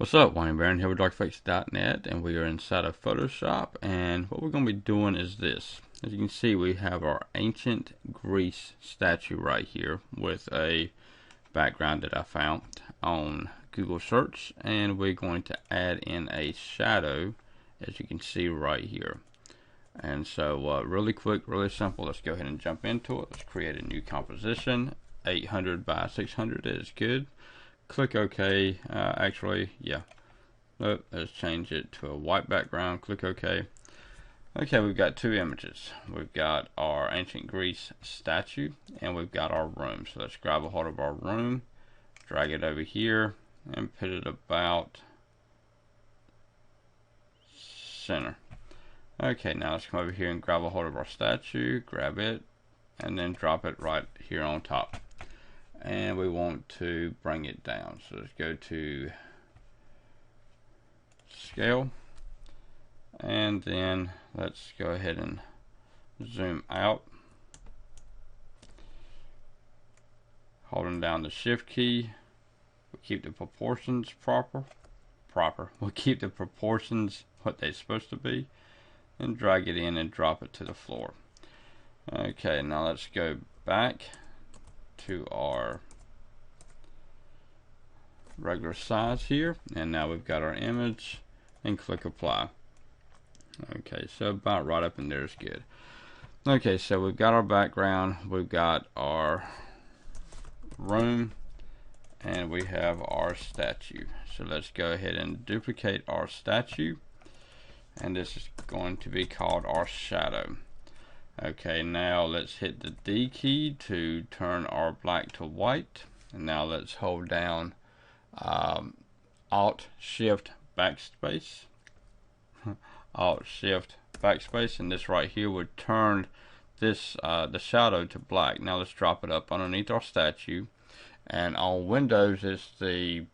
What's up, Wayne Barron here with DarkFX.net, and we are inside of Photoshop, and what we're going to be doing is this. As you can see, we have our ancient Greece statue right here with a background that I found on Google search, and we're going to add in a shadow, as you can see right here. And so really quick, really simple, let's go ahead and jump into it. Let's create a new composition. 800 by 600 is good. Click OK. Let's change it to a white background. Click OK. Okay, we've got two images. We've got our ancient Greece statue, and we've got our room. So let's grab a hold of our room, drag it over here, and put it about center. Okay, now let's come over here and grab a hold of our statue, grab it, and then drop it right here on top. And we want to bring it down. So let's go to scale, and then let's go ahead and zoom out, holding down the shift key. We keep the proportions proper. We'll keep the proportions what they're supposed to be, and drag it in and drop it to the floor. Okay, now let's go back to our regular size here, and now we've got our image, and click apply. Okay, so about right up in there is good. Okay, so we've got our background, we've got our room, and we have our statue. So let's go ahead and duplicate our statue, and this is going to be called our shadow. Okay, now let's hit the D key to turn our black to white, and now let's hold down Alt Shift Backspace. Alt Shift Backspace, and this right here would turn this the shadow to black. Now let's drop it up underneath our statue, and on Windows it's the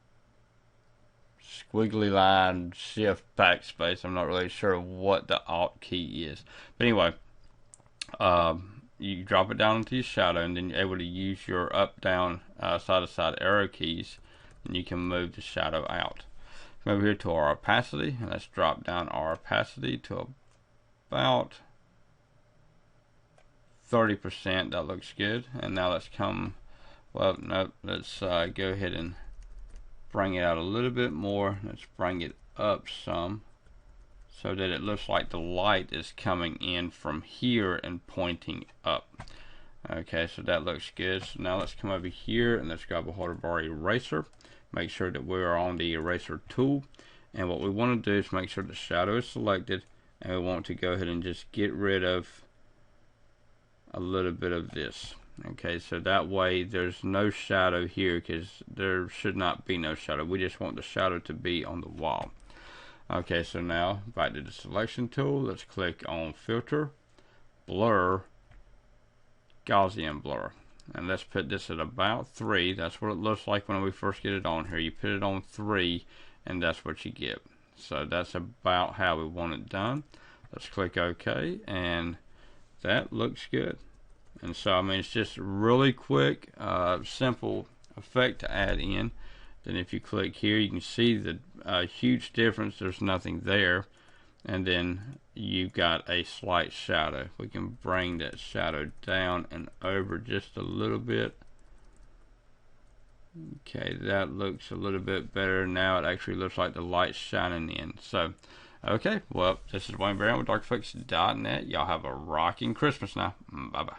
squiggly line Shift Backspace. I'm not really sure what the Alt key is, but anyway, you drop it down into your shadow, and then you're able to use your up, down, side to side arrow keys, and you can move the shadow out. Come over here to our opacity, and let's drop down our opacity to about 30%. That looks good. And now let's let's go ahead and bring it out a little bit more. Let's bring it up some, so that it looks like the light is coming in from here and pointing up. Okay, so that looks good. So now let's come over here and let's grab a hold of our eraser. Make sure that we are on the eraser tool, and what we want to do is make sure the shadow is selected, and we want to go ahead and just get rid of a little bit of this. Okay, so that way there's no shadow here, because there should not be no shadow. We just want the shadow to be on the wall. Okay, so now back to the selection tool. Let's click on filter, blur, Gaussian blur, and let's put this at about 3. That's what it looks like when we first get it on here. You put it on 3, and that's what you get. So that's about how we want it done. Let's click OK, and that looks good. And so I mean, it's just really quick, simple effect to add in. Then if you click here, you can see the huge difference. There's nothing there, and then you've got a slight shadow. We can bring that shadow down and over just a little bit. Okay, that looks a little bit better. Now it actually looks like the light's shining in. So okay, well, this is Wayne Barron with DarkFX.net. Y'all have a rocking Christmas now. Bye bye.